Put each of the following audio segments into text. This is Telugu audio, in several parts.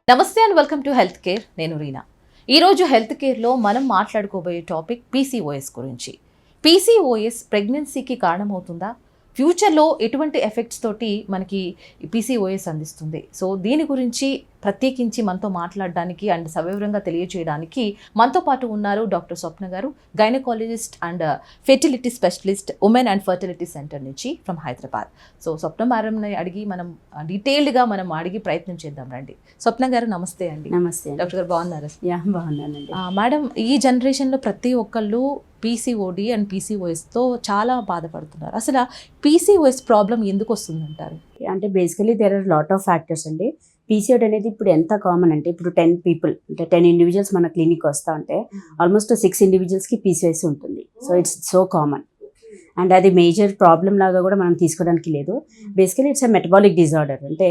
నమస్తే and welcome to health care. నేను రీనా. ఈరోజు హెల్త్ కేర్లో మనం మాట్లాడుకోబోయే టాపిక్ పీసీఓఎస్ గురించి. పీసీఓఎస్ ప్రెగ్నెన్సీకి కారణమవుతుందా? ఫ్యూచర్లో ఎటువంటి ఎఫెక్ట్స్ తోటి మనకి పీసీఓఎస్ అందిస్తుంది? సో దీని గురించి ప్రత్యేకించి మనతో మాట్లాడడానికి అండ్ సవివరంగా తెలియజేయడానికి మనతో పాటు ఉన్నారు డాక్టర్ స్వప్న గారు, gynaecologist and fertility specialist, women and fertility centre నుంచి ఫ్రమ్ హైదరాబాద్. సో స్వప్న మేడంని అడిగి మనం డీటెయిల్డ్గా అడిగి ప్రయత్నం చేద్దాం రండి. స్వప్న గారు నమస్తే అండి. నమస్తే డాక్టర్ గారు బాగున్నారు? బాగున్నానండి. మేడం, ఈ జనరేషన్లో ప్రతి ఒక్కళ్ళు పీసీఓడి అండ్ పీసీఓఎస్తో చాలా బాధపడుతున్నారు. అసలు పీసీఓఎస్ ప్రాబ్లం ఎందుకు వస్తుందంటారు? అంటే basically there are lot of factors అండి. పీసీఓడి అనేది ఇప్పుడు ఎంత కామన్ అంటే, ఇప్పుడు 10 people అంటే 10 individuals మన క్లినిక్ వస్తూ ఉంటే ఆల్మోస్ట్ 6 individualsకి పీసీఓఎస్ ఉంటుంది. So it's so common and అది మేజర్ ప్రాబ్లం లాగా కూడా మనం తీసుకోవడానికి లేదు. Basically it's a metabolic disorder అంటే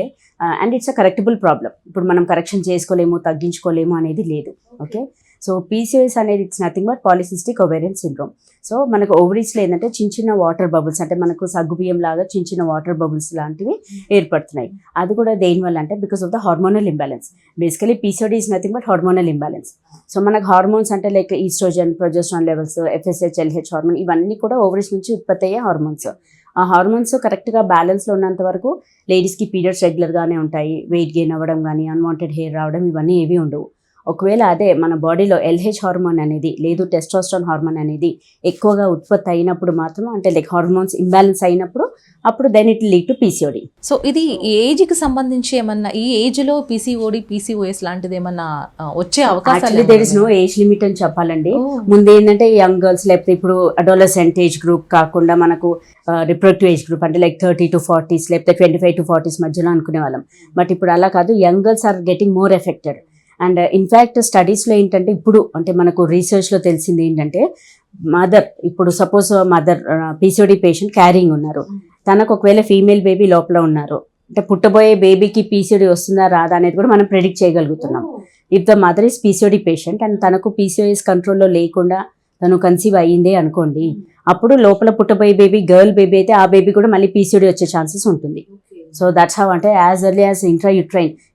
and it's a correctable problem. ఇప్పుడు మనం కరెక్షన్ చేసుకోలేము, తగ్గించుకోలేము అనేది లేదు. ఓకే, సో పీసీఓఎస్ అనేది it's nothing but polycystic ovarian syndrome. So మనకు ఓవరీస్లో ఏంటంటే చిన్న చిన్న వాటర్ బబుల్స్, అంటే మనకు సగ్గుబియ్యం లాగా చిన్న చిన్న వాటర్ బబుల్స్ లాంటివి ఏర్పడుతున్నాయి. అది కూడా దేనివల్ల అంటే because of the hormonal imbalance. Basically PCOD is nothing but hormonal imbalance. So మనకు హార్మోన్స్ అంటే like oestrogen, progesterone levels, FSH, LH hormone, ఇవన్నీ కూడా ఓవరీస్ నుంచి ఉత్పత్తి అయ్యే హార్మోన్స్. ఆ హార్మోన్స్ కరెక్ట్గా బ్యాలెన్స్లో ఉన్నంత వరకు లేడీస్కి పీరియడ్స్ రెగ్యులర్గానే ఉంటాయి. వెయిట్ గెయిన్ అవ్వడం కానీ, అన్వాంటెడ్ హెయిర్ రావడం, ఇవన్నీ ఏవి ఉండవు. ఒకవేళ అదే మన బాడీలో ఎల్హెచ్ హార్మోన్ అనేది లేదు టెస్టోస్టెరాన్ హార్మోన్ అనేది ఎక్కువగా ఉత్పత్తి అయినప్పుడు మాత్రం, అంటే లైక్ హార్మోన్స్ ఇంబ్యాలెన్స్ అయినప్పుడు, అప్పుడు then it lead to PCOD. So ఇది ఏజ్కి సంబంధించి ఏమన్నా, ఈ ఏజ్లో పీసీఓడి, పీసీఓఎస్ లాంటిది ఏమన్నా వచ్చే అవకాశాలు? There is no age limit అని చెప్పాలండి. ముందు ఏంటంటే యంగ్ గర్ల్స్, లేకపోతే ఇప్పుడు అడోలసెంట్ ఏజ్ గ్రూప్ కాకుండా మనకు రిప్రొడక్టివ్ ఏజ్ గ్రూప్ అంటే లైక్ 30 to 40s లేకపోతే 25 to 40s మధ్యలో అనుకునే వాళ్ళం. బట్ ఇప్పుడు అలా కాదు, young girls are getting more affected. And in fact స్టడీస్లో ఏంటంటే ఇప్పుడు అంటే మనకు రీసెర్చ్లో తెలిసింది ఏంటంటే, మదర్ ఇప్పుడు suppose mother PCOD patient carrying ఉన్నారు, తనకు ఒకవేళ ఫీమేల్ బేబీ లోపల ఉన్నారు అంటే పుట్టబోయే బేబీకి పీసీఓడి వస్తుందా రాదా అనేది కూడా మనం ప్రెడిక్ట్ చేయగలుగుతున్నాం. If the mother is PCOD patient and తనకు పీసీఓఎస్ కంట్రోల్లో లేకుండా తను కన్సీవ్ అయ్యిందే అనుకోండి, అప్పుడు లోపల పుట్టబోయే బేబీ గర్ల్ బేబీ అయితే ఆ బేబీ కూడా మళ్ళీ పీసీఓడి వచ్చే ఛాన్సెస్ ఉంటుంది. సో దట్స్ హౌ, అంటే యాజ్ ఎర్లీ యాజ్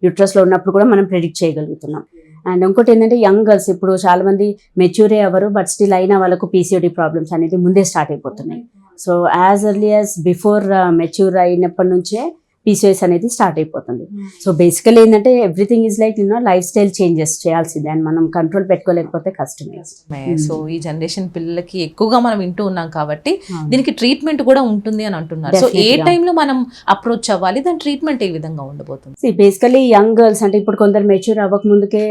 యూట్రస్లో ఉన్నప్పుడు కూడా మనం ప్రెడిక్ట్ చేయగలుగుతున్నాం. అండ్ ఇంకోటి ఏంటంటే యంగ్ గర్ల్స్ ఇప్పుడు చాలామంది మెచ్యూరే అవ్వరు, బట్ స్టిల్ అయినా వాళ్ళకు పీసీఓడి ప్రాబ్లమ్స్ అనేది ముందే స్టార్ట్ అయిపోతున్నాయి. So as early as before mature అయినప్పటి నుంచే పీసీఓఎస్ అనేది స్టార్ట్ అయిపోతుంది. సో బేసికలీ ఏంటంటే everything is like life style changes చేయాల్సిందే, అండ్ మనం కంట్రోల్ పెట్టుకోలేకపోతే కష్టమే. సో ఈ జనరేషన్ పిల్లలకి ఎక్కువగా మనం వింటూ ఉన్నాం కాబట్టి దీనికి ట్రీట్మెంట్ కూడా ఉంటుంది అని అంటున్నారు. సో ఏ టైంలో మనం అప్రోచ్ అవ్వాలి, దాని ట్రీట్మెంట్ ఏ విధంగా ఉండబోతుంది? బేసికలీ యంగ్ గర్ల్స్ అంటే ఇప్పుడు కొందరు మెచ్యూర్ అవ్వక ముందుకే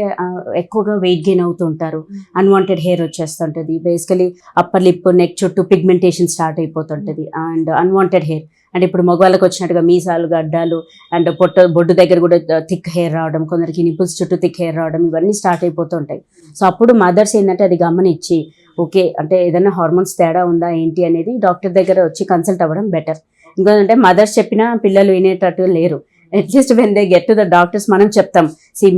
ఎక్కువగా వెయిట్ గెయిన్ అవుతుంటారు, అన్వాంటెడ్ హెయిర్ వచ్చేస్తుంటది, బేసికలీ అప్పర్ లిప్, నెక్ చుట్టూ పిగ్మెంటేషన్ స్టార్ట్ అయిపోతుంటది, అండ్ అన్వాంటెడ్ హెయిర్ అంటే ఇప్పుడు మగవాళ్ళకి వచ్చినట్టుగా మీసాలు, గడ్డాలు, అండ్ బొడ్డు దగ్గర కూడా థిక్ హెయిర్ రావడం, కొందరికి నిపుల్స్ చుట్టూ థిక్ హెయిర్ రావడం, ఇవన్నీ స్టార్ట్ అయిపోతూ ఉంటాయి. సో అప్పుడు మదర్స్ ఏంటంటే అది గమనించి ఓకే అంటే ఏదైనా హార్మోన్స్ తేడా ఉందా ఏంటి అనేది డాక్టర్ దగ్గర వచ్చి కన్సల్ట్ అవ్వడం బెటర్. ఇంకోదంటే మదర్స్ చెప్పినా పిల్లలు వినేటట్టు లేరు. At least when they get to the doctors మనం చెప్తాం,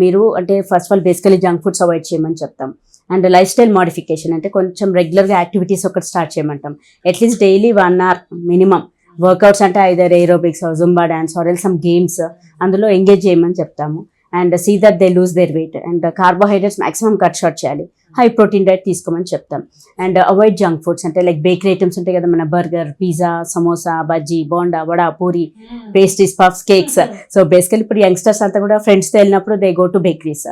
మీరు అంటే first of all basically junk foods avoid చేయమని చెప్తాం. అండ్ లైఫ్ స్టైల్ మోడిఫికేషన్ అంటే కొంచెం రెగ్యులర్గా యాక్టివిటీస్ ఒకటి స్టార్ట్ చేయమంటాం. At least daily 1 hour minimum workouts అంటే either aerobics, Zumba dance or some games అందులో ఎంగేజ్ చేయమని చెప్తాము. And see that they lose their weight. And carbohydrates maximum cut short చేయాలి, హై ప్రోటీన్ డైట్ తీసుకోమని చెప్తాం. అండ్ అవాయిడ్ జంక్ ఫుడ్స్ అంటే లైక్ బేకరీ ఐటమ్స్ ఉంటాయి కదా, మన burger, pizza, samosa, bajji, bonda, vada, puri, pastries, puffs, cakes. So basically ఇప్పుడు యంగ్స్టర్స్ అంతా కూడా ఫ్రెండ్స్తో వెళ్ళినప్పుడు they go to bakeries.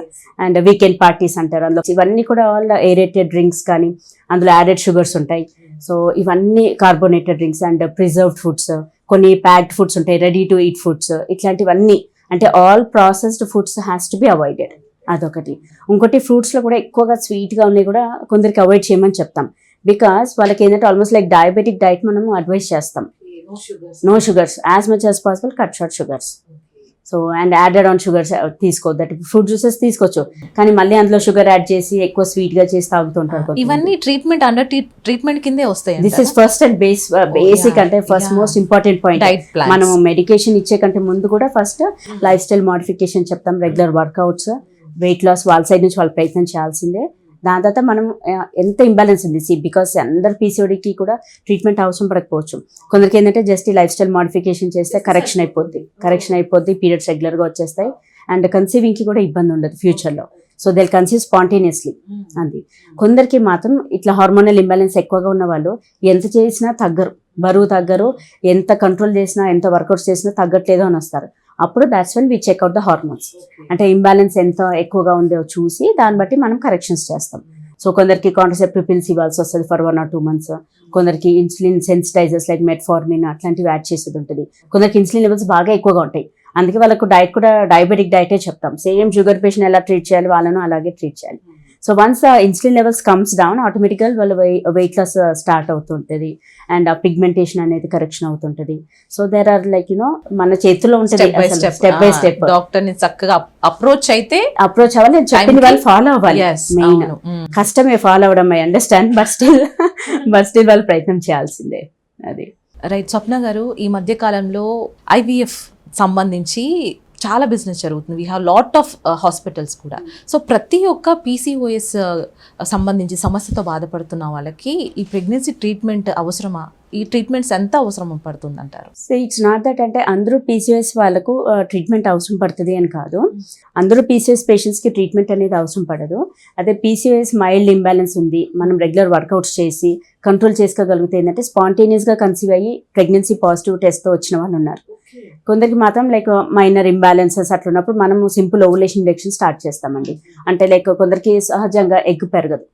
And weekend parties అంటారు, అందులో ఇవన్నీ కూడా ఆల్ ఏరేటెడ్ డ్రింక్స్ కానీ అందులో యాడెడ్ షుగర్స్ ఉంటాయి. సో ఇవన్నీ carbonated drinks and preserved foods, కొన్ని ప్యాక్డ్ ఫుడ్స్ ఉంటాయి, రెడీ టు ఈట్ ఫుడ్స్, ఇట్లాంటివన్నీ అంటే all processed foods has to be avoided. అదొకటి. ఇంకోటి ఫ్రూట్స్లో కూడా ఎక్కువగా స్వీట్గా ఉన్నాయి కూడా కొందరికి అవాయిడ్ చేయమని చెప్తాం, బికాస్ వాళ్ళకి ఏంటంటే ఆల్మోస్ట్ లైక్ డయాబెటిక్ డైట్ మనము అడ్వైస్ చేస్తాం. No sugars, as much as possible cut short sugars. So and added on sugars తీసుకోవద్దు. అంటే ఫ్రూట్ జ్యూసెస్ తీసుకోవచ్చు, కానీ మళ్ళీ అందులో షుగర్ యాడ్ చేసి ఎక్కువ స్వీట్గా చేసి తాగుతుంటారు. ఇవన్నీ ట్రీట్మెంట్ అండర్ ట్రీట్మెంట్ కిందే వస్తాయి. This is first and basic అంటే ఫస్ట్ మోస్ట్ ఇంపార్టెంట్ పాయింట్. మనం మెడికేషన్ ఇచ్చే కంటే ముందు కూడా ఫస్ట్ లైఫ్ స్టైల్ మోడిఫికేషన్ చెప్తాం, రెగ్యులర్ వర్కౌట్స్, వెయిట్ లాస్ వాళ్ళ సైడ్ నుంచి వాళ్ళు ప్రయత్నం చేయాల్సిందే. దాని తర్వాత మనం ఎంత ఇంబ్యాలెన్స్ ఉంది బికాస్ అందరు పీసీఓడికి కూడా ట్రీట్మెంట్ అవసరం పడకపోవచ్చు. కొందరికి ఏంటంటే జస్ట్ ఈ లైఫ్ స్టైల్ మోడిఫికేషన్ చేస్తే కరెక్షన్ అయిపోద్ది, పీరియడ్స్ రెగ్యులర్గా వచ్చేస్తాయి అండ్ కన్సీవింగ్కి కూడా ఇబ్బంది ఉండదు ఫ్యూచర్లో. So they conceive spontaneously. అది కొందరికి మాత్రం ఇట్లా హార్మోనల్ ఇంబ్యాలెన్స్ ఎక్కువగా ఉన్న వాళ్ళు ఎంత చేసినా తగ్గరు, బరువు తగ్గరు, ఎంత కంట్రోల్ చేసినా ఎంత వర్కౌట్స్ చేసినా తగ్గట్లేదు అని వస్తారు. అప్పుడు that's when we check out the hormones. అంటే ఇంబ్యాలెన్స్ ఎంత ఎక్కువగా ఉందో చూసి దాన్ని బట్టి మనం కరెక్షన్స్ చేస్తాం. సో కొందరికి కాంట్రసెప్టివ్ పిల్స్ ఇవ్వాల్సి వస్తుంది ఫర్ 1 or 2 months. కొందరికి ఇన్సులిన్ సెన్సిటైజర్స్ లైక్ మెట్ఫార్మిన్ అట్లాంటివి యాడ్ చేసేది ఉంటుంది. కొందరికి ఇన్సులిన్ లెవెల్స్ బాగా ఎక్కువగా ఉంటాయి, అందుకే వాళ్ళకు డైట్ కూడా డయాబెటిక్ డైటే చెప్తాం. సేమ్ షుగర్ పేషెంట్ ఎలా ట్రీట్ చేయాలి వాళ్ళను అలాగే ట్రీట్ చేయాలి. So once insulin levels comes down ఆటోమేటిక్గా వాళ్ళ వెయిట్ లాస్ స్టార్ట్ అవుతుంటుంది అండ్ ఆ పిగ్మెంటేషన్ అనేది కరెక్షన్ అవుతుంటుంది. సో దేర్ ఆర్ లైక్ మన చేతిలో ఉంటుంది స్టెప్ బై స్టెప్. డాక్టర్ ని చక్కగా అప్రోచ్ అవ్వాలి, చెప్పిన వాళ్ళు ఫాలో అవ్వాలి. మెయిన్ కష్టమే ఫాలో అవ్వడం, ఐ అండర్స్టాండ్, బట్ స్టిల్ వాళ్ళు ప్రయత్నం చేయాల్సిందే. అది రైట్. స్వప్న గారు, ఈ మధ్య కాలంలో ఐవీఎఫ్ సంబంధించి చాలా బిజినెస్ జరుగుతుంది. We have lot of hospitals కూడా. సో ప్రతి ఒక్క పీసీఓఎస్ సంబంధించి సమస్యతో బాధపడుతున్న వాళ్ళకి ఈ ప్రెగ్నెన్సీ ట్రీట్మెంట్ అవసరమా? ఈ ట్రీట్మెంట్స్ ఎంత అవసరం పడుతుంది అంటారు? సో ఇట్స్ నాట్ దట్ అంటే అందరూ పీసీఓఎస్ వాళ్ళకు ట్రీట్మెంట్ అవసరం పడుతుంది అని కాదు. అందరూ పీసీఓఎస్ పేషెంట్స్కి ట్రీట్మెంట్ అనేది అవసరం పడదు. అదే పీసీఓఎస్ మైల్డ్ ఇంబ్యాలెన్స్ ఉంది, మనం రెగ్యులర్ వర్కౌట్స్ చేసి కంట్రోల్ చేసుకోగలిగితే ఏంటంటే స్పాంటేనియస్గా కన్సీవ్ అయ్యి ప్రెగ్నెన్సీ పాజిటివ్ టెస్ట్తో వచ్చిన వాళ్ళు ఉన్నారు. కొందరికి మాత్రం లైక్ మైనర్ ఇంబ్యాలెన్సెస్ అట్లా ఉన్నప్పుడు మనము సింపుల్ ఓవులేషన్ ఇంజెక్షన్ స్టార్ట్ చేస్తామండి. అంటే లైక్ కొందరికి సహజంగా ఎగ్ పెరగదు,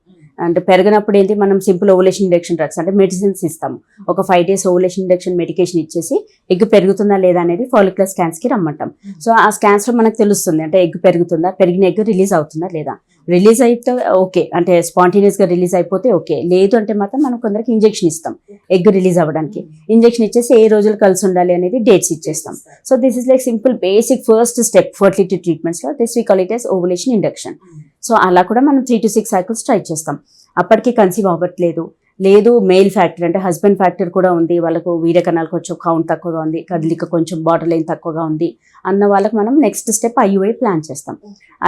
అంటే పెరిగినప్పుడు ఏంటి మనం సింపుల్ ఓవులేషన్ ఇంజెక్షన్ డ్రగ్స్ అంటే మెడిసిన్స్ ఇస్తాము. ఒక 5 days ఓవులేషన్ ఇంజెక్షన్ మెడికేషన్ ఇచ్చేసి ఎగ్ పెరుగుతుందా లేదా అనేది ఫాలిక్యులర్ స్కాన్స్కి రమ్మంటాం. సో ఆ స్కాన్స్లో మనకు తెలుస్తుంది అంటే ఎగ్ పెరుగుతుందా, పెరిగిన ఎగ్ రిలీజ్ అవుతుందా లేదా. రిలీజ్ అయితే ఓకే, అంటే స్పాంటేనియస్గా రిలీజ్ అయిపోతే ఓకే, లేదు అంటే మాత్రం మనం కొందరికి ఇంజెక్షన్ ఇస్తాం ఎగ్ రిలీజ్ అవ్వడానికి. ఇంజెక్షన్ ఇచ్చేసి ఏ రోజులు కలిసి ఉండాలి అనేది డేట్స్ ఇచ్చేస్తాం. So this is like simple basic first step fertility ట్రీట్మెంట్స్లో. This we call it as ovulation induction. So అలా కూడా మనం 3 to 6 cycles ట్రై చేస్తాం. అప్పటికి కన్సీవ్ అవ్వట్లేదు, లేదు మెయిల్ ఫ్యాక్టర్ అంటే హస్బెండ్ ఫ్యాక్టర్ కూడా ఉంది, వాళ్ళకు వీర్యకణాలు కొంచెం కౌంట్ తక్కువగా ఉంది, కదలిక కొంచెం బార్డర్ లైన్ తక్కువగా ఉంది అన్న వాళ్ళకి మనం నెక్స్ట్ స్టెప్ ఐయుఐ ప్లాన్ చేస్తాం.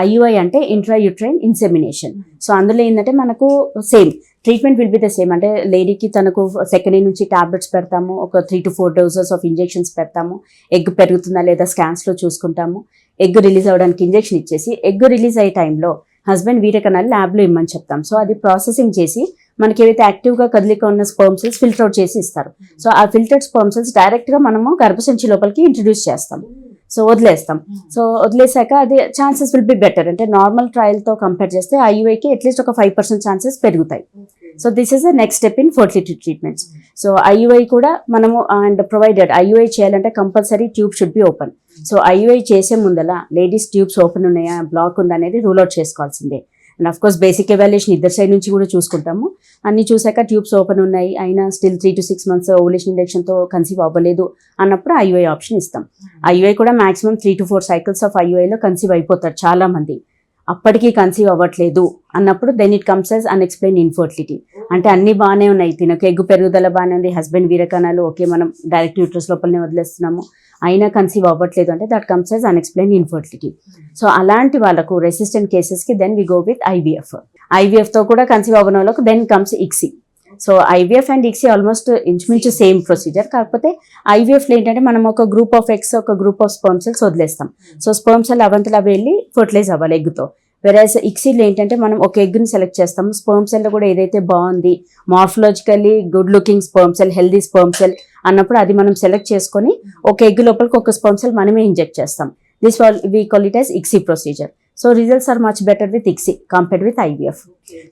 ఐయుఐ అంటే ఇంట్రాయూట్రైన్ ఇన్సెమినేషన్. సో అందులో ఏంటంటే మనకు same treatment will be the same. అంటే లేడీకి తనకు సెకండ్ నుంచి టాబ్లెట్స్ పెడతాము, ఒక 3 to 4 doses ఆఫ్ ఇంజెక్షన్స్ పెడతాము, ఎగ్ పెరుగుతుందా లేదా స్కాన్స్లో చూసుకుంటాము, ఎగ్ రిలీజ్ అవ్వడానికి ఇంజెక్షన్ ఇచ్చేసి ఎగ్ రిలీజ్ అయ్యే టైంలో హస్బెండ్ వీర్యకణాలు ల్యాబ్లో ఇమ్మని చెప్తాం. సో అది ప్రాసెసింగ్ చేసి మనకి ఏవైతే యాక్టివ్గా కదలిక ఉన్న స్పర్మ్ సెల్స్ ఫిల్టర్ అవుట్ చేసి ఇస్తారు. సో ఆ ఫిల్టర్డ్ స్పర్మ్ సెల్స్ డైరెక్ట్గా మనము గర్భసంచి లోపలికి ఇంట్రడ్యూస్ చేస్తాం. సో వదిలేస్తాం. సో వదిలేసాక అది ఛాన్సెస్ విల్ బి బెటర్. అంటే నార్మల్ ట్రయల్తో కంపేర్ చేస్తే ఐయుఐకి అట్లీస్ట్ ఒక 5% ఛాన్సెస్ పెరుగుతాయి. So this is the next step in fertility treatments. So IUI కూడా మనము అండ్ ప్రొవైడెడ్ ఐయుఐ చేయాలంటే compulsory tube should be open. So IUI చేసే ముందల లేడీస్ ట్యూబ్స్ ఓపెన్ ఉన్నాయా బ్లాక్ ఉందా అనేది రూల్ అవుట్ చేసుకోవాల్సిందే. And of course basic evaluation ఇద్దరు సైడ్ నుంచి కూడా చూసుకుంటాము. అన్ని చూసాక ట్యూబ్స్ ఓపెన్ ఉన్నాయి అయినా స్టిల్ 3 to 6 months ఓవులేషన్ ఇంజెక్షన్తో కన్సీవ్ అవ్వలేదు అన్నప్పుడు ఐయుఐ ఆప్షన్ ఇస్తాం. ఐయుఐ కూడా మాక్సిమం 3 to 4 cycles ఆఫ్ ఐయుఐలో కన్సీవ్ అయిపోతారు చాలా మంది. అప్పటికీ కన్సీవ్ అవ్వట్లేదు అన్నప్పుడు then it comes as unexplain infertility. అంటే అన్ని బాగానే ఉన్నాయి, తినక ఎగ్గు పెరుగుదల బాగానే ఉంది, హస్బెండ్ వీరకణాలు ఓకే, మనం డైరెక్ట్ యూట్రస్ లోపలనే వదిలేస్తున్నాము, అయినా కన్సీవ్ అవ్వట్లేదు అంటే that comes as unexplain infertility. So అలాంటి వాళ్ళకు రెసిస్టెంట్ కేసెస్కి then we go with IVF. ఐవీఎఫ్తో కూడా కన్సీవ్ అవ్వని వాళ్ళకు then comes ICSI. So IVF and ICSI almost ఇంచుమించు సేమ్ ప్రొసీజర్. కాకపోతే ఐవీఎఫ్లో ఏంటంటే మనం ఒక గ్రూప్ ఆఫ్ ఎగ్స్ ఒక గ్రూప్ ఆఫ్ స్పర్మ్ సెల్స్ వదిలేస్తాం. సో స్పర్మ్ సెల్ అవంతలా వెళ్ళి ఫర్టిలైజ్ అవ్వాలి ఎగ్తో. వెరాజ్ ఇక్సీలో ఏంటంటే మనం ఒక ఎగ్ని సెలెక్ట్ చేస్తాము. స్పర్మ్ సెల్లో కూడా ఏదైతే బాగుంది morphologically good looking sperm cell, healthy sperm cell అన్నప్పుడు అది మనం సెలెక్ట్ చేసుకొని ఒక ఎగ్ లోపలికి ఒక స్పర్మ్ సెల్ మనమే ఇంజెక్ట్ చేస్తాం. This we call it as ICSI procedure. So results are much better with ICSI compared with IVF.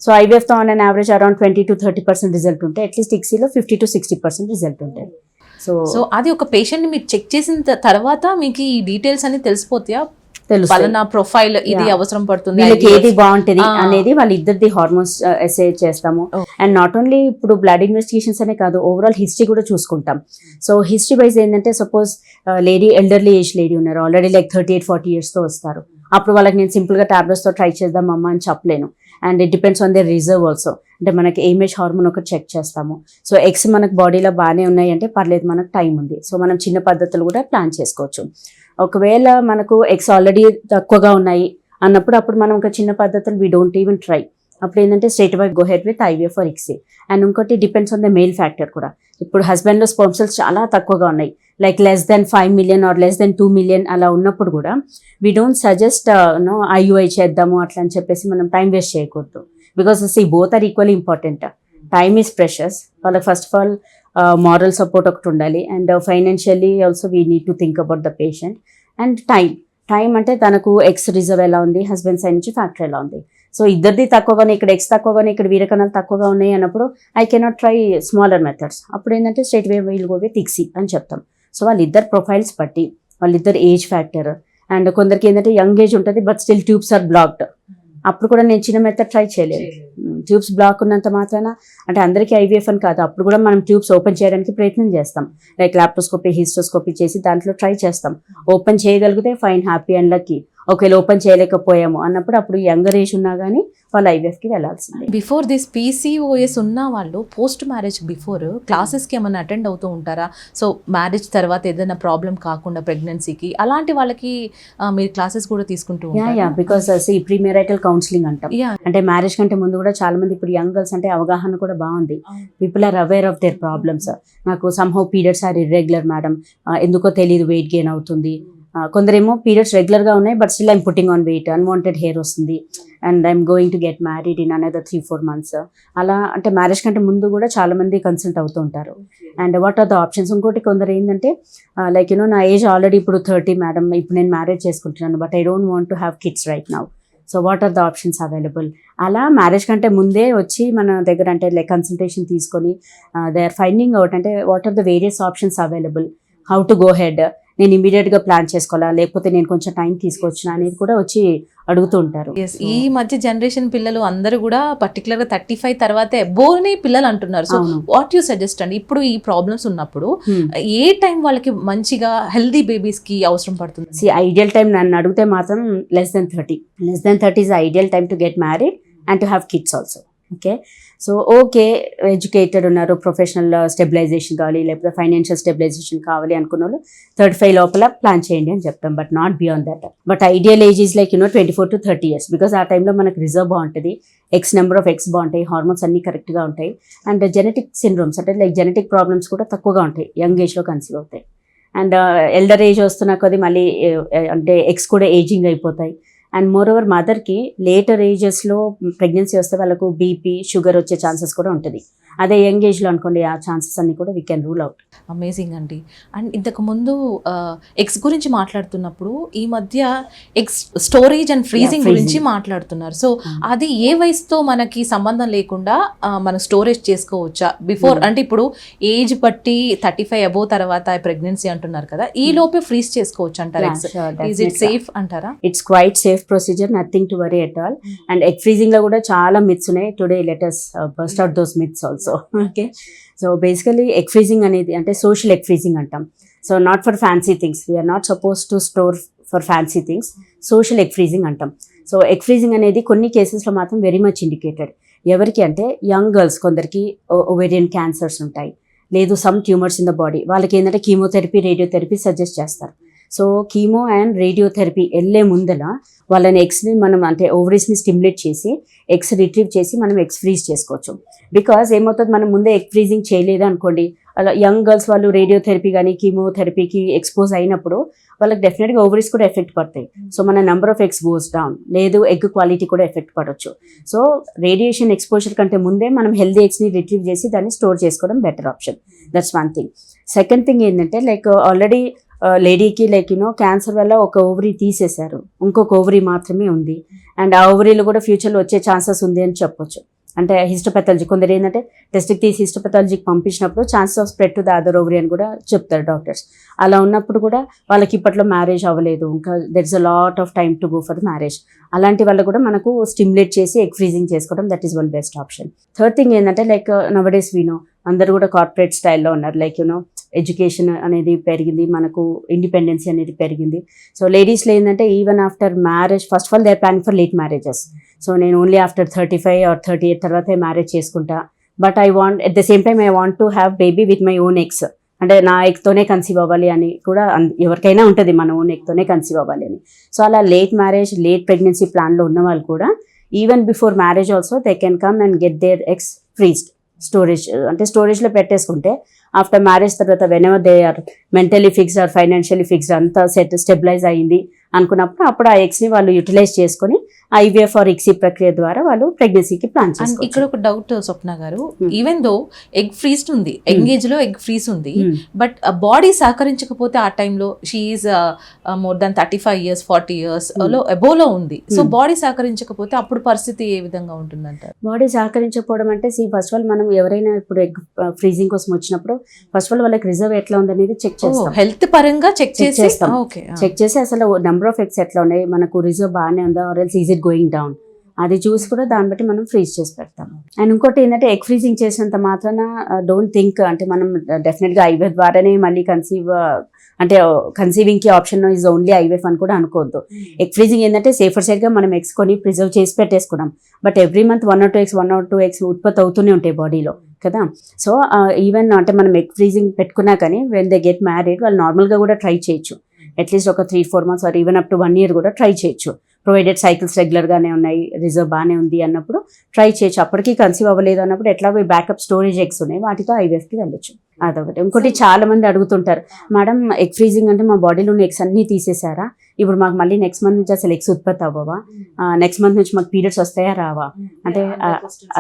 So IVF తో on an average around 20 to 30% result ఉంటాయి. అట్లీస్ట్ ICSIలో 50 to 60% రిజల్ట్ ఉంటాయి. సో అది ఒక పేషెంట్ని మీరు చెక్ చేసిన తర్వాత మీకు ఈ డీటెయిల్స్ అన్ని తెలిసిపోతాయా? తెలుసు ప్రొఫైల్ ఇది అవసరం పడుతుంది, వీళ్ళకి ఏది బాగుంటుంది అనేది వాళ్ళ ఇద్దరిది హార్మోన్స్ ఎస్ఏ చేస్తాము. అండ్ నాట్ ఓన్లీ ఇప్పుడు బ్లడ్ ఇన్వెస్టిగేషన్స్ అనే కాదు, ఓవరాల్ హిస్టరీ కూడా చూసుకుంటాం. సో హిస్టరీ వైజ్ ఏంటంటే suppose lady elderly age lady ఉన్నారు, ఆల్రెడీ లైక్ 38-40 yearsతో వస్తారు. అప్పుడు వాళ్ళకి నేను సింపుల్గా టాబ్లెట్స్తో ట్రై చేద్దాం అమ్మ అని చెప్పలేను. And it depends on their reserve also. అంటే మనకి ఏమేజ్ హార్మోన్ ఒకటి చెక్ చేస్తాము. సో ఎగ్స్ మనకు బాడీలో బాగానే ఉన్నాయి అంటే పర్లేదు, మనకు టైం ఉంది. సో మనం చిన్న పద్ధతులు కూడా ప్లాన్ చేసుకోవచ్చు. ఒకవేళ మనకు ఎగ్స్ ఆల్రెడీ తక్కువగా ఉన్నాయి అన్నప్పుడు అప్పుడు మనం ఒక చిన్న పద్ధతులు వీ డోంట్ ఈవెన్ ట్రై. అప్పుడు ఏంటంటే straight away go head with IVF or ICSI. And ఇంకోటి depends on the male factor కూడా. ఇప్పుడు హస్బెండ్లో స్పర్మ్ సెల్స్ చాలా తక్కువగా ఉన్నాయి, like less than 5 million or less than 2 million అలా ఉన్నప్పుడు కూడా వీ డోంట్ సజెస్ట్ ఐయుఐ చేద్దాము అట్లా అని చెప్పేసి మనం టైం వేస్ట్ చేయకూడదు. Because both are equally important. Time is precious. వాళ్ళకి first of all moral support ఒకటి ఉండాలి, and financially also we need to think about the patient. And time అంటే తనకు ఎక్స్ రిజర్వ్ ఎలా ఉంది, హస్బెండ్ సైడ్ నుంచి ఫ్యాక్టర్ ఎలా ఉంది. సో ఇద్దరిది తక్కువగానే, ఇక్కడ ఎక్స్ తక్కువగానే, ఇక్కడ వీరకణాలు తక్కువగా ఉన్నాయి అన్నప్పుడు I cannot try smaller methods. అప్పుడు ఏంటంటే straight way will go with ICSI అని చెప్తాం. సో వాళ్ళిద్దరు ప్రొఫైల్స్ బట్టి, వాళ్ళిద్దరు ఏజ్ ఫ్యాక్టర్, అండ్ కొందరికి ఏంటంటే యంగ్ ఏజ్ ఉంటుంది but still tubes are blocked, అప్పుడు కూడా నేను చిన్న మెథడ్ ట్రై చేయలేదు. ట్యూబ్స్ బ్లాక్ ఉన్నంత మాత్రాన అంటే అందరికీ ఐవీఎఫ్ అని కాదు, అప్పుడు కూడా మనం ట్యూబ్స్ ఓపెన్ చేయడానికి ప్రయత్నం చేస్తాం. లైక్ లాప్రోస్కోపీ, హిస్టోస్కోపీ చేసి దాంట్లో ట్రై చేస్తాం. ఓపెన్ చేయగలిగితే ఫైన్, హ్యాపీ అండ్ లక్కీ. ఒకవేళ ఓపెన్ చేయలేకపోయాము అన్నప్పుడు అప్పుడు యంగర్ ఏజ్ ఉన్నా కానీ వాళ్ళు ఐవీఎఫ్కి వెళ్ళాల్సిందే. బిఫోర్ దిస్ పీసీఓఎస్ ఉన్న వాళ్ళు పోస్ట్ మ్యారేజ్ బిఫోర్ క్లాసెస్కి ఏమైనా అటెండ్ అవుతూ ఉంటారా? సో మ్యారేజ్ తర్వాత ఏదైనా ప్రాబ్లం కాకుండా ప్రెగ్నెన్సీకి అలాంటి వాళ్ళకి మీరు క్లాసెస్ కూడా తీసుకుంటూ ఉంటారా? బికాస్ ప్రీ మ్యారిటల్ కౌన్సిలింగ్ అంటాం. అంటే మ్యారేజ్ కంటే ముందు కూడా చాలా మంది ఇప్పుడు యంగ్ గర్ల్స్ అంటే అవగాహన కూడా బాగుంది. People are aware of their problems. నాకు somehow periods are irregular madam, ఎందుకో తెలియదు, వెయిట్ గెయిన్ అవుతుంది. కొందరేమో పీరియడ్స్ రెగ్యులర్గా ఉన్నాయి but still I'm putting on weight, unwanted hair వస్తుంది, and I'm going to get married in another 3-4 months. అలా అంటే మ్యారేజ్ కంటే ముందు కూడా చాలా మంది కన్సల్ట్ అవుతూ ఉంటారు. And what are the options? ఇంకోటి కొందరు ఏంటంటే లైక్ నా ఏజ్ ఆల్రెడీ ఇప్పుడు 30 మేడం, ఇప్పుడు నేను మ్యారేజ్ చేసుకుంటున్నాను but I don't want to have kids right now. So what are the options available? అలా మ్యారేజ్ కంటే ముందే వచ్చి మన దగ్గర అంటే లైక్ కన్సల్టేషన్ తీసుకొని దే ఆర్ ఫైండింగ్ అవుట్ అంటే what are the various options available, how to go head, నేను ఇమీడియట్గా ప్లాన్ చేసుకోవాలా లేకపోతే నేను కొంచెం టైం తీసుకోవచ్చునా అనేది కూడా వచ్చి అడుగుతూ ఉంటారు. ఈ మధ్య జనరేషన్ పిల్లలు అందరూ కూడా పర్టికులర్గా 35 తర్వాతే బోర్నే పిల్లలు అంటున్నారు. సో వాట్ యూ సజెస్ట్ అండి, ఇప్పుడు ఈ ప్రాబ్లమ్స్ ఉన్నప్పుడు ఏ టైం వాళ్ళకి మంచిగా హెల్దీ బేబీస్కి అవసరం పడుతుంది? ఐడియల్ టైం నన్ను అడిగితే మాత్రం less than 30 is the ideal time to get married and to have kids also. Okay, so okay educated ఉన్నారు, ప్రొఫెషనల్ స్టెబిలైజేషన్ కావాలి లేకపోతే ఫైనాన్షియల్ స్టెబిలైజేషన్ కావాలి అనుకున్న వాళ్ళు 35 లోపల ప్లాన్ చేయండి అని చెప్తాం, but not beyond that. But ideal age is like 24 to 30 years, because ఆ టైంలో మనకు రిజర్వ్ బాగుంటుంది, నెంబర్ ఆఫ్ ఎగ్స్ బాగుంటాయి, హార్మోన్స్ అన్ని కరెక్ట్గా ఉంటాయి, అండ్ జెనెటిక్ సిండ్రోమ్స్ అంటే లైక్ జెనెటిక్ ప్రాబ్లమ్స్ కూడా తక్కువగా ఉంటాయి, యంగ్ ఏజ్లో కన్సీవ్ అవుతాయి. అండ్ ఎల్డర్ ఏజ్ వస్తున్న కొద్ది మళ్ళీ అంటే ఎగ్స్ కూడా ఏజింగ్ అయిపోతాయి. అండ్ మోర్ ఓవర్ మదర్కి లేటర్ ఏజెస్లో ప్రెగ్నెన్సీ వస్తే వాళ్ళకు బీపీ, షుగర్ వచ్చే ఛాన్సెస్ కూడా ఉంటుంది. అదే యంగ్ ఏజ్లో అనుకోండి ఆ ఛాన్సెస్ అన్ని కూడా we can rule out. Amazing అండి. అండ్ ఇంతకు ముందు ఎగ్స్ గురించి మాట్లాడుతున్నప్పుడు ఈ మధ్య ఎగ్స్ స్టోరేజ్ అండ్ ఫ్రీజింగ్ గురించి మాట్లాడుతున్నారు. సో అది ఏ వయసుతో మనకి సంబంధం లేకుండా మనం స్టోరేజ్ చేసుకోవచ్చా? బిఫోర్ అంటే ఇప్పుడు ఏజ్ బట్టి 35 అబోవ్ తర్వాత ప్రెగ్నెన్సీ అంటున్నారు కదా, ఈ లోపే ఫ్రీజ్ చేసుకోవచ్చు అంటారా? ఈజ్ ఇట్ సేఫ్ అంటారా? It's quite safe procedure, nothing to worry at all. And egg freezing లో కూడా చాలా మిత్స్ ఉన్నాయి. Today let us bust out those myths also. Okay, so basically egg freezing అనేది అంటే సోషల్ ఎగ్ ఫ్రీజింగ్ అంటాం. So not for fancy things, we are not suppose to store for fancy things, social egg freezing అంటాం. సో ఎగ్ ఫ్రీజింగ్ అనేది కొన్ని కేసెస్లో మాత్రం వెరీ మచ్ ఇండికేటెడ్. ఎవరికి అంటే యంగ్ గర్ల్స్, కొందరికి ఓవేరియన్ క్యాన్సర్స్ ఉంటాయి, లేదు some tumours in the body, వాళ్ళకి ఏంటంటే కీమోథెరపీ, రేడియోథెరపీ సజెస్ట్ చేస్తారు. సో కీమో అండ్ రేడియోథెరపీ వెళ్ళే ముందల వాళ్ళని ఎగ్స్ని మనం అంటే ఓవరీస్ని స్టిమ్యులేట్ చేసి ఎగ్స్ రిట్రీవ్ చేసి మనం ఎగ్స్ ఫ్రీజ్ చేసుకోవచ్చు. బికాజ్ ఏమవుతుంది, మనం ముందే ఎగ్ ఫ్రీజింగ్ చేయలేదు అనుకోండి, అలా యంగ్ గర్ల్స్ వాళ్ళు రేడియోథెరపీ కానీ కీమోథెరపీకి ఎక్స్పోజ్ అయినప్పుడు వాళ్ళకి డెఫినెట్గా ఓవరీస్ కూడా ఎఫెక్ట్ పడతాయి. సో మన number of eggs goes down, లేదు ఎగ్ క్వాలిటీ కూడా ఎఫెక్ట్ పడవచ్చు. సో రేడియేషన్ ఎక్స్పోజర్ కంటే ముందే మనం హెల్దీ ఎగ్స్ని రిట్రీవ్ చేసి దాన్ని స్టోర్ చేసుకోవడం better option. That's one thing. Second thing ఏంటంటే లైక్ ఆల్రెడీ లేడీకి లైక్ క్యాన్సర్ వల్ల ఒక ఓవరీ తీసేశారు, ఇంకొక ఓవరీ మాత్రమే ఉంది, అండ్ ఆ ఓవరీలో కూడా ఫ్యూచర్లో వచ్చే ఛాన్సెస్ ఉంది అని చెప్పొచ్చు. అంటే హిస్టోపెథాలజీ కొందరు ఏంటంటే టెస్ట్కి తీసి హిస్టోపెథాలజీకి పంపించినప్పుడు chances of spread to the other ovary అని కూడా చెప్తారు డాక్టర్స్. అలా ఉన్నప్పుడు కూడా వాళ్ళకి ఇప్పట్లో మ్యారేజ్ అవ్వలేదు, ఇంకా there is a lot of time to go for marriage, అలాంటి వాళ్ళు కూడా మనకు స్టిమ్యులేట్ చేసి ఎగ్ ఫ్రీజింగ్ చేసుకోవడం that is one best option. Third thing ఏంటంటే లైక్ నవడేస్ వీనో అందరూ కూడా కార్పొరేట్ స్టైల్లో ఉన్నారు, లైక్ ఎడ్యుకేషన్ అనేది పెరిగింది, మనకు ఇండిపెండెన్సీ అనేది పెరిగింది. సో లేడీస్లో ఏంటంటే even after marriage first of all they are planning for late marriages. So నేను ఓన్లీ ఆఫ్టర్ 35 or 38 తర్వాతే మ్యారేజ్ చేసుకుంటా, but I want at the same time I want to have baby with my own eggs, అంటే నా ఎగ్తోనే కన్సీవ్ అవ్వాలి అని కూడా ఎవరికైనా ఉంటుంది, మన ఓన్ ఎగ్తోనే కన్సీవ్ అవ్వాలి అని. సో అలా లేట్ మ్యారేజ్, లేట్ ప్రెగ్నెన్సీ ప్లాన్లో ఉన్న వాళ్ళు కూడా even before marriage also they can come and get their eggs freezed, storage అంటే స్టోరేజ్లో పెట్టేసుకుంటే ఆఫ్టర్ మ్యారేజ్ తర్వాత whenever they are mentally fixed or financially fixed అంతా స్టెబిలైజ్ అయ్యింది అనుకున్నప్పుడు అప్పుడు ఆ ఎగ్స్ని వాళ్ళు యూటిలైజ్ చేసుకొని ఐవీఎఫ్ ఆర్ ఇక్సీ ప్రక్రియ ద్వారా వాళ్ళు ప్రెగ్నెన్సీకి ప్లాన్ అండ్ చేసుకోవచ్చు. ఇక్కడ ఒక డౌట్ స్వప్న గారు, ఈవెన్ దో ఎగ్ ఫ్రీజ్ ఉంది, ఎంగేజ్ లో ఎగ్ ఫ్రీజ్ ఉంది, బట్ బాడీ సహకరించకపోతే ఆ టైంలో she's more than 35 years 40 years లో ఎబోలో ఉంది, సో బాడీ సహకరించకపోతే అప్పుడు పరిస్థితి ఏ విధంగా ఉంటుందంటారు? బాడీ సహకరించకపోవడం అంటే ఫస్ట్ ఆఫ్ ఆల్ మనం ఎవరైనా ఇప్పుడు ఎగ్ ఫ్రీజింగ్ కోసం వచ్చినప్పుడు ఫస్ట్ ఆఫ్ ఆల్ వాళ్ళకి రిజర్వ్ ఎట్లా ఉందనేది చెక్ చేస్తాం. హెల్త్ పరంగా చెక్ చేస్తాం. చెక్ చేసి అసలు నెంబర్ ఆఫ్ ఎగ్స్ ఎట్లా ఉన్నాయి, మనకు రిజర్వ్ బాగానే ఉందా or else is it going down, అది చూసి కూడా దాన్ని బట్టి మనం ఫ్రీజ్ చేసి పెడతాం. అండ్ ఇంకోటి ఏంటంటే ఎగ్ ఫ్రీజింగ్ చేసినంత మాత్రాన డోంట్ థింక్ అంటే మనం డెఫినెట్గా ఐవీఎఫ్ ద్వారానే మళ్ళీ అంటే కన్సీవింగ్కి ఆప్షన్ ఈజ్ ఓన్లీ ఐవీఎఫ్ అని కూడా అనుకోవద్దు. ఎగ్ ఫ్రీజింగ్ ఏంటంటే సేఫర్ సైడ్గా మనం ఎగ్స్ కొని ప్రిజర్వ్ చేసి పెట్టేసుకున్నాం, but every month 1 or 2 eggs ఉత్పత్తి అవుతూనే ఉంటాయి బాడీలో కదా. సో ఈవెన్ అంటే మనం ఎగ్ ఫ్రీజింగ్ పెట్టుకున్నా కానీ వెన్ దే గెట్ మ్యారీడ్ వాళ్ళు నార్మల్గా కూడా ట్రై చేయొచ్చు, అట్లీస్ట్ ఒక 3-4 months or even up to 1 year కూడా ట్రై చేయొచ్చు. ప్రొవైడెడ్ సైకిల్స్ రెగ్యులర్గానే ఉన్నాయి, రిజర్వ్ బాగానే ఉంది అన్నప్పుడు ట్రై చేయొచ్చు. అప్పటికి కన్సీవ్ అవ్వలేదు అన్నప్పుడు ఎట్లాగో బ్యాకప్ స్టోరేజ్ ఎగ్స్ ఉన్నాయి, వాటితో ఐవీఎఫ్కి వెళ్ళొచ్చు. అదొకటి. ఇంకోటి చాలా మంది అడుగుతుంటారు, మేడం ఎగ్ ఫ్రీజింగ్ అంటే మా బాడీలో ఉన్న ఎగ్స్ అన్నీ తీసేసారా, ఇప్పుడు మాకు మళ్ళీ నెక్స్ట్ మంత్ నుంచి అసలు ఎగ్స్ ఉత్పత్తి అవ్వవా, నెక్స్ట్ మంత్ నుంచి మాకు పీరియడ్స్ వస్తాయా రావా అంటే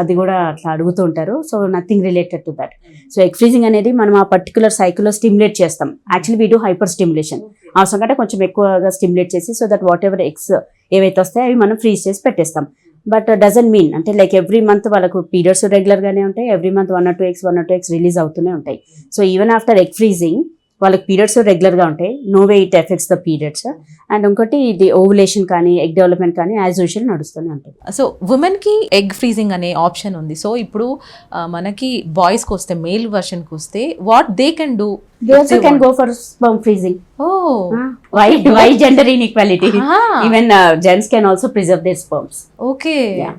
అది కూడా అట్లా అడుగుతూ ఉంటారు. So nothing related to that. So egg freezing అనేది మనం ఆ పర్టికులర్ సైకిల్లో స్టిమ్యులేట్ చేస్తాం. Actually we do hyper stimulation, అవసరం కంటే కొంచెం ఎక్కువగా స్టిమ్యులేట్ చేసి so that what ever eggs ఏవైతే వస్తాయో అవి మనం ఫ్రీజ్ చేసి పెట్టేస్తాం. బట్ డజంట్ మీన్ అంటే లైక్ ఎవ్రీ మంత్ వాళ్ళకు పీరియడ్స్ రెగ్యులర్గానే ఉంటాయి, every month 1 or 2 eggs release అవుతూనే ఉంటాయి. So even after egg freezing వాళ్ళకి పీరియడ్స్ రెగ్యులర్గా ఉంటాయి, no way it affects the periods. And ఇంకోటి ఇది ఓవులేషన్ కానీ ఎగ్ డెవలప్మెంట్ కానీ యాజ్ యూజువల్ నడుస్తూనే ఉంటుంది. సో ఉమెన్కి ఎగ్ ఫ్రీజింగ్ అనే ఆప్షన్ ఉంది. సో ఇప్పుడు మనకి బాయ్స్కి వస్తే, మేల్ వర్షన్కి వస్తే what they can do? They also can go for sperm freezing. Why gender inequality? Even gents can also preserve their sperms. Okay. Yeah.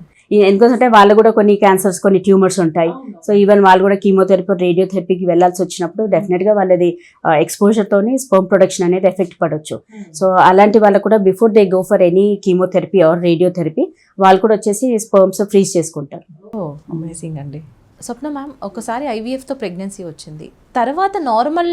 ఎందుకంటే వాళ్ళు కూడా కొన్ని క్యాన్సర్స్ కొన్ని ట్యూమర్స్ ఉంటాయి. సో ఈవెన్ వాళ్ళు కూడా కీమోథెరపీ రేడియోథెరపీకి వెళ్ళాల్సి వచ్చినప్పుడు డెఫినెట్గా వాళ్ళది ఎక్స్పోజర్తోని స్పర్మ్ ప్రొడక్షన్ అనేది ఎఫెక్ట్ పడవచ్చు. సో అలాంటి వాళ్ళకు కూడా before they go for any chemotherapy are radiotherapy వాళ్ళు కూడా వచ్చేసి స్పర్మ్స్ ఫ్రీజ్ చేసుకుంటారు. అమేజింగ్ అండి. స్వప్న మ్యామ్, ఒకసారి ఐవీఎఫ్తో ప్రెగ్నెన్సీ వచ్చింది, తర్వాత నార్మల్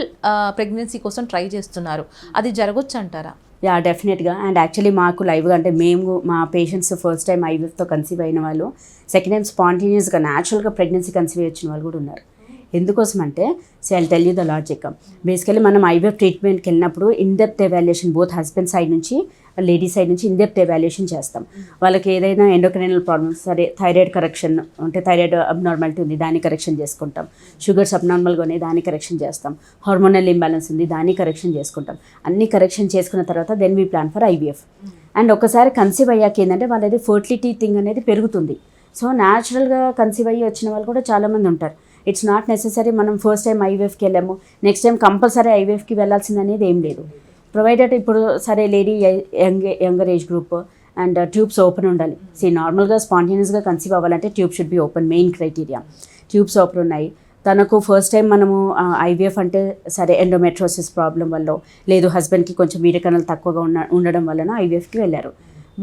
ప్రెగ్నెన్సీ కోసం ట్రై చేస్తున్నారు, అది జరగచ్చు అంటారా? యా డెఫినెట్గా. అండ్ యాక్చువల్లీ మాకు లైవ్గా అంటే మేము మా పేషెంట్స్ ఫస్ట్ టైం ఐవీఎఫ్తో కన్సీవ్ అయిన వాళ్ళు, సెకండ్ టైం స్పాంటేనియస్గా న్యాచురల్గా ప్రెగ్నెన్సీ కన్సీవ్ వచ్చిన వాళ్ళు కూడా ఉన్నారు. ఎందుకోసం అంటే I'll tell you the logic. Basically మనం ఐవీఎఫ్ ట్రీట్మెంట్కి వెళ్ళినప్పుడు in depth evaluation both husband side నుంచి లేడీ సైడ్ నుంచి ఇన్డెప్త్ ఎవాల్యుయేషన్ చేస్తాం. వాళ్ళకి ఏదైనా ఎండోక్రైనల్ ప్రాబ్లమ్స్, సరే థైరాయిడ్ కరెక్షన్ అంటే థైరాయిడ్ అబ్నార్మాలిటీ ఉంది దాన్ని కరెక్షన్ చేసుకుంటాం, షుగర్స్ అబ్నార్మల్గా ఉన్నాయి దాన్ని కరెక్షన్ చేస్తాం, హార్మోనల్ ఇంబ్యాలెన్స్ ఉంది దాన్ని కరెక్షన్ చేసుకుంటాం. అన్ని కరెక్షన్ చేసుకున్న తర్వాత then we plan for IVF. And ఒకసారి కన్సీవ్ అయ్యాక ఏంటంటే వాళ్ళది ఫర్టిలిటీ థింగ్ అనేది పెరుగుతుంది. సో న్యాచురల్గా కన్సీవ్ అయ్యి వచ్చిన వాళ్ళు కూడా చాలామంది ఉంటారు. ఇట్స్ నాట్ నెసెసరీ మనం ఫస్ట్ టైం ఐవీఎఫ్కి వెళ్ళాము నెక్స్ట్ టైం కంపల్సరీ ఐవీఎఫ్కి వెళ్ళాల్సింది అనేది ఏం లేదు. ప్రొవైడెడ్ ఇప్పుడు సరే lady younger age group and tubes open ఉండాలి. నార్మల్గా స్పాంటేనియస్గా కన్సీవ్ అవ్వాలంటే tube should be open, main criteria. Tubes open ఉన్నాయి. తనకు ఫస్ట్ టైం మనము ఐవీఎఫ్ అంటే సరే ఎండోమెట్రోసిస్ ప్రాబ్లం వల్ల లేదు హస్బెండ్కి కొంచెం వీర్యకణాలు తక్కువగా ఉండడం వలన ఐవీఎఫ్కి వెళ్ళారు.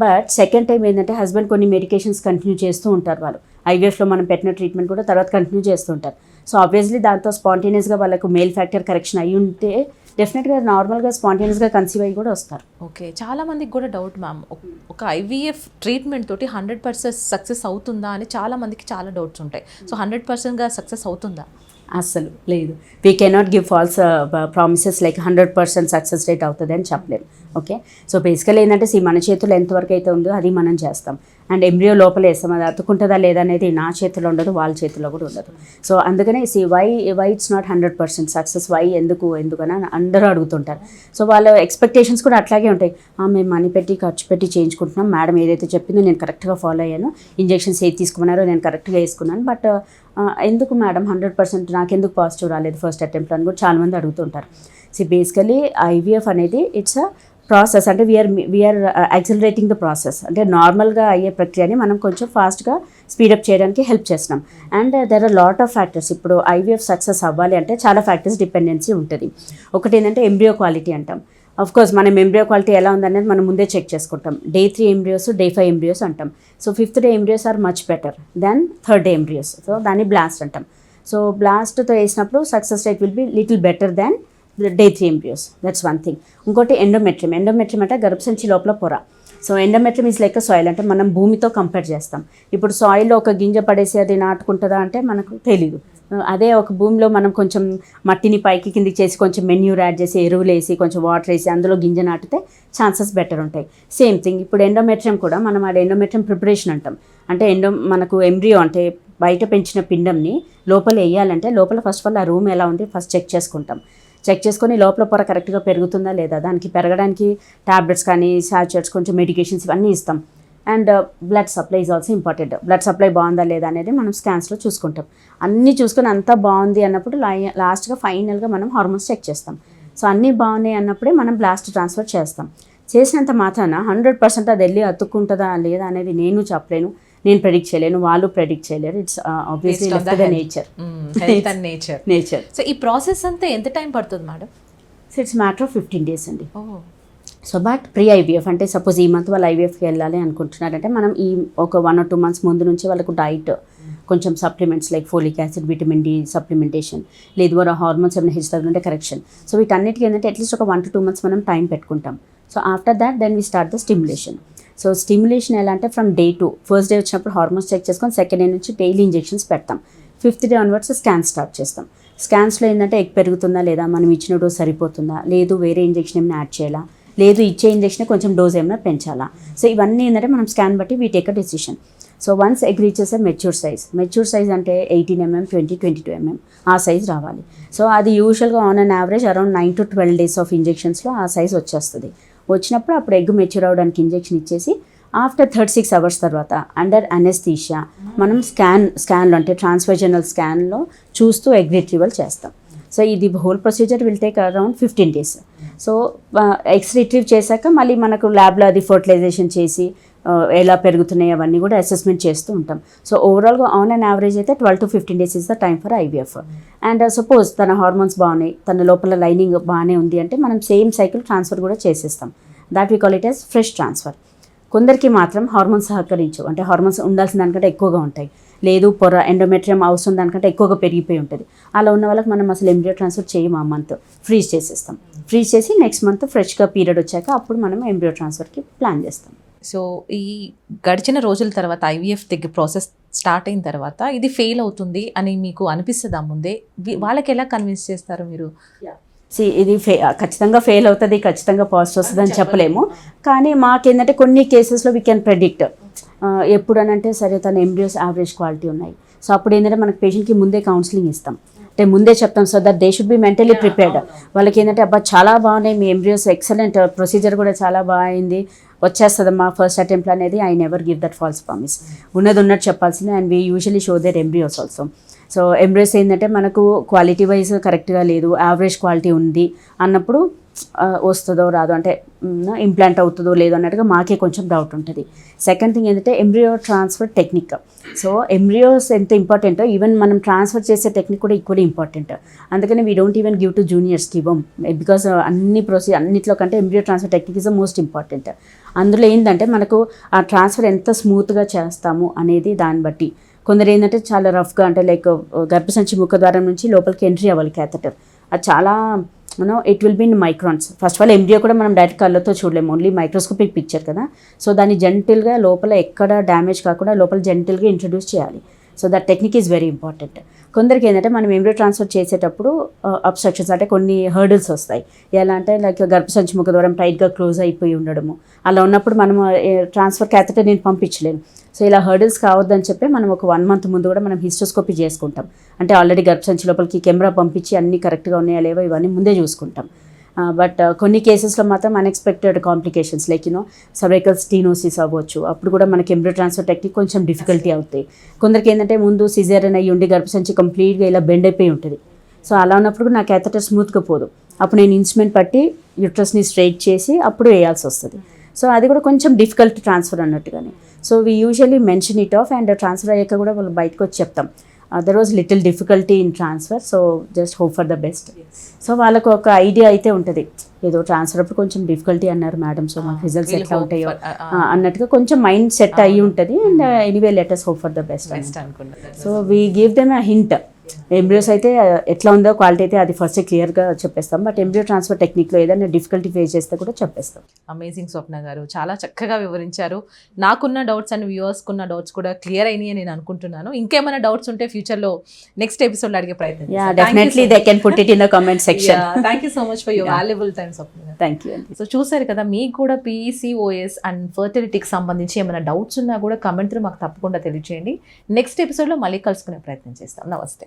బట్ సెకండ్ టైం ఏంటంటే హస్బెండ్ కొన్ని మెడికేషన్స్ కంటిన్యూ చేస్తూ ఉంటారు. వాళ్ళు ఐవీఎఫ్లో మనం పెట్టిన ట్రీట్మెంట్ కూడా తర్వాత కంటిన్యూ చేస్తూ ఉంటారు. సో ఆబ్వియస్లీ దాంతో స్పాంటేనియస్గా వాళ్ళకు మేల్ ఫ్యాక్టర్ కరెక్షన్ అయ్యి ఉంటే డెఫినెట్గా నార్మల్గా స్పాంటేనియస్గా కన్సీవ్ అయ్యి కూడా వస్తారు. ఓకే, చాలా మందికి కూడా డౌట్ మ్యామ్, ఒక ఐవీఎఫ్ ట్రీట్మెంట్ తోటి 100% సక్సెస్ అవుతుందా అని చాలా మందికి చాలా డౌట్స్ ఉంటాయి. సో 100%గా సక్సెస్ అవుతుందా? అస్సలు లేదు. We cannot give falls promises like 100% success rate అవుతుంది అని చెప్పలేము. ఓకే, సో బేసికలీ ఏంటంటే మన చేతుల్లో ఎంతవరకు అయితే ఉందో అది మనం చేస్తాం. అండ్ ఎంబ్రియో లోపల వేస్తాం, అది అతుకుంటుందా లేదా అనేది నా చేతిలో ఉండదు, వాళ్ళ చేతిలో కూడా ఉండదు. సో అందుకనే why it's not 100% success, why ఎందుకని అందరూ అడుగుతుంటారు. సో వాళ్ళ ఎక్స్పెక్టేషన్స్ కూడా అట్లాగే ఉంటాయి. మేము మనీ పెట్టి ఖర్చు పెట్టి చేయించుకుంటున్నాం, మేడం ఏదైతే చెప్పిందో నేను కరెక్ట్గా ఫాలో అయ్యాను, ఇంజెక్షన్స్ ఏది తీసుకున్నారో నేను కరెక్ట్గా వేసుకున్నాను, బట్ ఎందుకు మేడం 100% నాకెందుకు పాజిటివ్ రాలేదు ఫస్ట్ అటెంప్ట్ అని కూడా చాలామంది అడుగుతుంటారు. బేసికలీ ఐవీఎఫ్ అనేది ఇట్స్ అ ప్రాసెస్, అంటే వీఆర్ యాక్సిలరేటింగ్ ద ప్రాసెస్. అంటే నార్మల్గా అయ్యే ప్రక్రియని మనం కొంచెం ఫాస్ట్గా స్పీడప్ చేయడానికి హెల్ప్ చేస్తున్నాం. And there are lot of factors. ఇప్పుడు ఐవీఎఫ్ సక్సెస్ అవ్వాలి అంటే చాలా ఫ్యాక్టర్స్ డిపెండెన్సీ ఉంటుంది. ఒకటి ఏంటంటే ఎంబ్రియో క్వాలిటీ అంటాం. ఆఫ్ కోర్స్ మనం ఎంబ్రియో క్వాలిటీ ఎలా ఉందనేది మనం ముందే చెక్ చేసుకుంటాం. Day 3 ఎంబ్రియోస్, Day 5 ఎంబ్రియోస్ అంటాం. So 5th day embryos are much better then 3rd day embryos. So దాన్ని బ్లాస్ట్ అంటాం. సో బ్లాస్ట్తో వేసినప్పుడు success rate will be little better than day 3 embryos. That's one thing. ఇంకోటి ఎండోమెట్రియం. ఎండోమెట్రియం అంటే గర్భసంచి లోపల పొర. So endometrium is like soil, అంటే మనం భూమితో కంపేర్ చేస్తాం. ఇప్పుడు సాయిల్లో ఒక గింజ పడేసి అది నాటుకుంటుందా అంటే మనకు తెలీదు. అదే ఒక భూమిలో మనం కొంచెం మట్టిని పైకి కిందికి చేసి కొంచెం మెన్యూర్ యాడ్ చేసి ఎరువులు వేసి కొంచెం వాటర్ వేసి అందులో గింజ నాటితే ఛాన్సెస్ బెటర్ ఉంటాయి. సేమ్ థింగ్ ఇప్పుడు ఎండోమెట్రియం కూడా మనం అది ఎండోమెట్రియం ప్రిపరేషన్ అంటాం. అంటే మనకు ఎంబ్రియో అంటే బయట పెంచిన పిండంని లోపల వేయాలంటే లోపల ఫస్ట్ ఆఫ్ ఆల్ ఆ రూమ్ ఎలా ఉంది ఫస్ట్ చెక్ చేసుకుంటాం. చెక్ చేసుకొని లోపల పొర కరెక్ట్గా పెరుగుతుందా లేదా, దానికి పెరగడానికి ట్యాబ్లెట్స్ కానీ సాచెట్స్ కొంచెం మెడికేషన్స్ ఇవన్నీ ఇస్తాం. And blood supply is also important. Blood supply బాగుందా లేదా అనేది మనం స్కాన్స్లో చూసుకుంటాం. అన్నీ చూసుకొని అంతా బాగుంది అన్నప్పుడు లాస్ట్గా ఫైనల్గా మనం హార్మోన్స్ చెక్ చేస్తాం. సో అన్నీ బాగున్నాయి అన్నప్పుడే మనం బ్లాస్ట్ ట్రాన్స్ఫర్ చేస్తాం. చేసినంత మాత్రాన 100% అది వెళ్ళి అతుక్కుంటుందా లేదా అనేది నేను చెప్పలేను, నేను ప్రెడిక్ట్ చేయలేను, వాళ్ళు ప్రెడిక్ట్ చేయలేరు. It's obviously nature. సో ఈ ప్రాసెస్ అంతా ఎంత టైం పడుతుంది madam? So it's matter of 15 days అండి. సో బట్ ప్రీ ఐవీఎఫ్ అంటే సపోజ్ ఈ మంత్ వాళ్ళు ఐవీఎఫ్కి వెళ్ళాలి అనుకుంటున్నారంటే మనం ఈ ఒక 1 or 2 months ముందు నుంచి వాళ్ళకు డైట్ కొంచెం supplements like folic acid, vitamin D supplementation, లేదు వారు హార్మోన్స్ ఏమైనా హెచ్చుతగ్గుంటే కరెక్షన్. సో వీటన్నిటికీ ఏంటంటే అట్లీస్ట్ ఒక 1 to 2 months మనం టైం పెట్టుకుంటాం. So after that then we start the stimulation. So stimulation ఎలా అంటే ఫ్రమ్ డే 2 ఫస్ట్ డే వచ్చినప్పుడు హార్మోన్స్ చెక్ చేసుకొని సెకండ్ డే నుంచి డైలీ ఇంజెక్షన్స్ పెడతాం. 5th day onwards scan start చేస్తాం. స్కాన్స్లో ఏంటంటే ఎగ్ పెరుగుతుందా లేదా, మనం ఇచ్చిన డోస్ సరిపోతుందా, లేదు వేరే ఇంజెక్షన్ ఏమైనా యాడ్ చేయాలా, లేదు ఇచ్చే ఇంజెక్షన్ కొంచెం డోస్ ఏమైనా పెంచాలా. సో ఇవన్నీ ఏంటంటే మనం స్కాన్ బట్టి we take a decision. So once egg reaches mature size అంటే 18 mm, 20, 22 mm ఆ సైజ్ రావాలి. సో అది యూజువల్గా on an average around 9 to 12 days of ఇంజెక్షన్స్లో ఆ సైజ్ వచ్చేస్తుంది. వచ్చినప్పుడు అప్పుడు ఎగ్ మెచ్యూర్ అవ్వడానికి ఇంజెక్షన్ ఇచ్చేసి ఆఫ్టర్ 36 hours తర్వాత అండర్ అనెస్థీషియా మనం స్కాన్లో అంటే ట్రాన్స్వెజనల్ స్కాన్లో చూస్తూ ఎగ్ రిట్రీవల్ చేస్తాం. సో ఇది whole procedure will take around 15 days. So eggs retrieve చేశాక మళ్ళీ మనకు ల్యాబ్లో అది ఫర్టిలైజేషన్ చేసి ఎలా పెరుగుతున్నాయి అవన్నీ కూడా అసెస్మెంట్ చేస్తూ ఉంటాం. సో ఓవరాల్గా ఆన్ అండ్ యావరేజ్ అయితే 12 to 15 days is the time for IVF. And suppose తన హార్మోన్స్ బాగున్నాయి, తన లోపల లైనింగ్ బాగానే ఉంది అంటే మనం సేమ్ సైకిల్ ట్రాన్స్ఫర్ కూడా చేసేస్తాం. That we call it as fresh transfer. కొందరికి మాత్రం హార్మోన్స్ సహకరించవు, అంటే హార్మోన్స్ ఉండాల్సిన దానికంటే ఎక్కువగా ఉంటాయి, లేదు పొర ఎండోమెట్రియం అవసరం దానికంటే ఎక్కువగా పెరిగిపోయి ఉంటుంది. అలా ఉన్న వాళ్ళకి మనం అసలు ఎంబ్రియో ట్రాన్స్ఫర్ చేయము, ఆ మంత్ ఫ్రీజ్ చేసేస్తాం. ఫ్రీజ్ చేసి నెక్స్ట్ మంత్ ఫ్రెష్గా పీరియడ్ వచ్చాక అప్పుడు మనం ఎంబ్రియో ట్రాన్స్ఫర్కి ప్లాన్ చేస్తాం. సో ఈ గడిచిన రోజుల తర్వాత ఐవీఎఫ్ దగ్గర ప్రాసెస్ స్టార్ట్ అయిన తర్వాత ఇది ఫెయిల్ అవుతుంది అని మీకు అనిపిస్తుందా ముందే? వాళ్ళకి ఎలా కన్విన్స్ చేస్తారు మీరు? ఇది ఖచ్చితంగా ఫెయిల్ అవుతుంది, ఖచ్చితంగా పాజిటివ్ వస్తుంది అని చెప్పలేము. కానీ మాకేంటంటే కొన్ని కేసెస్లో వీ కెన్ ప్రెడిక్ట్. ఎప్పుడు అని అంటే సరే తన ఎంబ్రియోస్ యావరేజ్ క్వాలిటీ ఉన్నాయి. సో అప్పుడు ఏంటంటే మనకు పేషెంట్కి ముందే కౌన్సిలింగ్ ఇస్తాం, అంటే ముందే చెప్తాం. So that they should be mentally prepared. వాళ్ళకి ఏంటంటే అబ్బా చాలా బాగున్నాయి మీ ఎంబ్రియోస్, ఎక్సలెంట్, ప్రొసీజర్ కూడా చాలా బాగుంది, వచ్చేస్తుందమ్మా ఫస్ట్ అటెంప్ట్ అనేది. I never give that false promise. ఉన్నట్టు చెప్పాల్సిందే. And we usually show their embryos also. So embryos ఏంటంటే మనకు క్వాలిటీ వైజ్ కరెక్ట్గా లేదు, యావరేజ్ క్వాలిటీ ఉంది అన్నప్పుడు వస్తుందో రాదో, అంటే ఇంప్లాంట్ అవుతుందో లేదో అన్నట్టుగా మాకే కొంచెం డౌట్ ఉంటుంది. సెకండ్ థింగ్ ఏంటంటే embryo transfer technique. So embryos ఎంత ఇంపార్టెంటో ఈవెన్ మనం ట్రాన్స్ఫర్ చేసే టెక్నిక్ కూడా ఈక్వల్లీ ఇంపార్టెంట్. అందుకని we don't even give to జూనియర్స్కి ఇవ్వం, బికాస్ అన్నిట్లో కంటే embryo transfer technique is the most important. అందులో ఏంటంటే మనకు ఆ ట్రాన్స్ఫర్ ఎంత స్మూత్గా చేస్తాము అనేది దాన్ని బట్టి. కొందరు ఏంటంటే చాలా రఫ్గా, అంటే లైక్ గర్భసంచి ముఖద్వారం నుంచి లోపలికి ఎంట్రీ అవ్వాలి క్యాథెటర్, అది చాలా it will be in microns. First of all embryo కూడా మనం డైరెక్ట్ కళ్ళతో చూడలేము, ఓన్లీ మైక్రోస్కోపిక్ పిక్చర్ కదా. సో దాన్ని జెంటిల్గా లోపల ఎక్కడ డ్యామేజ్ కాకుండా లోపల జెంటిల్గా ఇంట్రడ్యూస్ చేయాలి. So that technique is very important. కొందరికి ఏంటంటే మనం ఎంబ్రియో ట్రాన్స్ఫర్ చేసేటప్పుడు అబ్స్ట్రక్షన్స్ అంటే కొన్ని హర్డిల్స్ వస్తాయి. ఎలా అంటే లైక్ గర్భసంచి ముఖద్వారం టైట్గా క్లోజ్ అయిపోయి ఉండడము, అలా ఉన్నప్పుడు మనం ట్రాన్స్ఫర్ క్యాథెటర్ నేను పంపించలేను. సో ఇలా హర్డిల్స్ కావద్దని చెప్పి మనం ఒక 1 month ముందు కూడా మనం హిస్టోస్కోపీ చేసుకుంటాం. అంటే ఆల్రెడీ గర్భసంచి లోపలికి కెమెరా పంపించి అన్నీ కరెక్ట్గా ఉన్నాయా లేవో ఇవన్నీ ముందే చూసుకుంటాం. బట్ కొన్ని కేసెస్లో మాత్రం unexpected complications like cervical stenosis అవ్వచ్చు, అప్పుడు కూడా మనకి ఎంబ్రియో ట్రాన్స్ఫర్ టెక్నిక్ కొంచెం డిఫికల్టీ అవుతాయి. కొందరికి ఏంటంటే ముందు సిజేరియన్ అయ్యి ఉండి గర్భసంచి కంప్లీట్గా ఇలా బెండ్ అయిపోయి ఉంటుంది. సో అలా ఉన్నప్పుడు కూడా నా క్యాథెటర్ స్మూత్గా పోదు, అప్పుడు నేను ఇన్స్ట్రుమెంట్ పట్టి యూట్రస్ని స్ట్రైట్ చేసి అప్పుడు వేయాల్సి వస్తుంది. సో అది కూడా కొంచెం డిఫికల్ట్ ట్రాన్స్ఫర్ అన్నట్టుగానే. So we usually mention it of, and transfer అయ్యాక కూడా వాళ్ళు బయటకు వచ్చి చెప్తాం there was little difficulty in transfer, so just hope for the best. So వాళ్ళకు ఒక ఐడియా అయితే ఉంటుంది, ఏదో ట్రాన్స్ఫర్ అప్పుడు కొంచెం డిఫికల్టీ అన్నారు మేడం, సో మాకు రిజల్ట్స్ ఎట్లా ఉంటాయో అన్నట్టుగా కొంచెం మైండ్ సెట్ అయ్యి ఉంటుంది. And anyway let us hope for the best అనుకుంటున్నాను. So we give them a hint, embryos అయితే ఎట్లా ఉందో క్వాలిటీ అయితే అది ఫస్ట్ క్లియర్గా చెప్పేస్తాం, బట్ ఎంబ్రియో ట్రాన్స్ఫర్ టెక్నిక్లో ఏదైనా డిఫికల్టీ ఫేస్ చేస్తే కూడా చెప్పేస్తాం. అమేజింగ్ స్వప్న గారు, చాలా చక్కగా వివరించారు. నాకున్న డౌట్స్ అండ్ వ్యూవర్స్కి ఉన్న డౌట్స్ కూడా క్లియర్ అయినాయి నేను అనుకుంటున్నాను. ఇంకేమైనా డౌట్స్ ఉంటే ఫ్యూచర్లో నెక్స్ట్ ఎపిసోడ్లో అడిగే ప్రయత్నం yeah definitely they can put it in the comment section. Thank you so much for your valuable time Swapna garu. Thank you. So చూసారు కదా, మీకు కూడా PCOS అండ్ ఫర్టిలిటీకి సంబంధించి ఏమైనా డౌట్స్ ఉన్నా కూడా కమెంట్ మాకు తప్పకుండా తెలియజేయండి. నెక్స్ట్ ఎపిసోడ్లో మళ్ళీ కలుసుకునే ప్రయత్నం చేస్తాం. నమస్తే.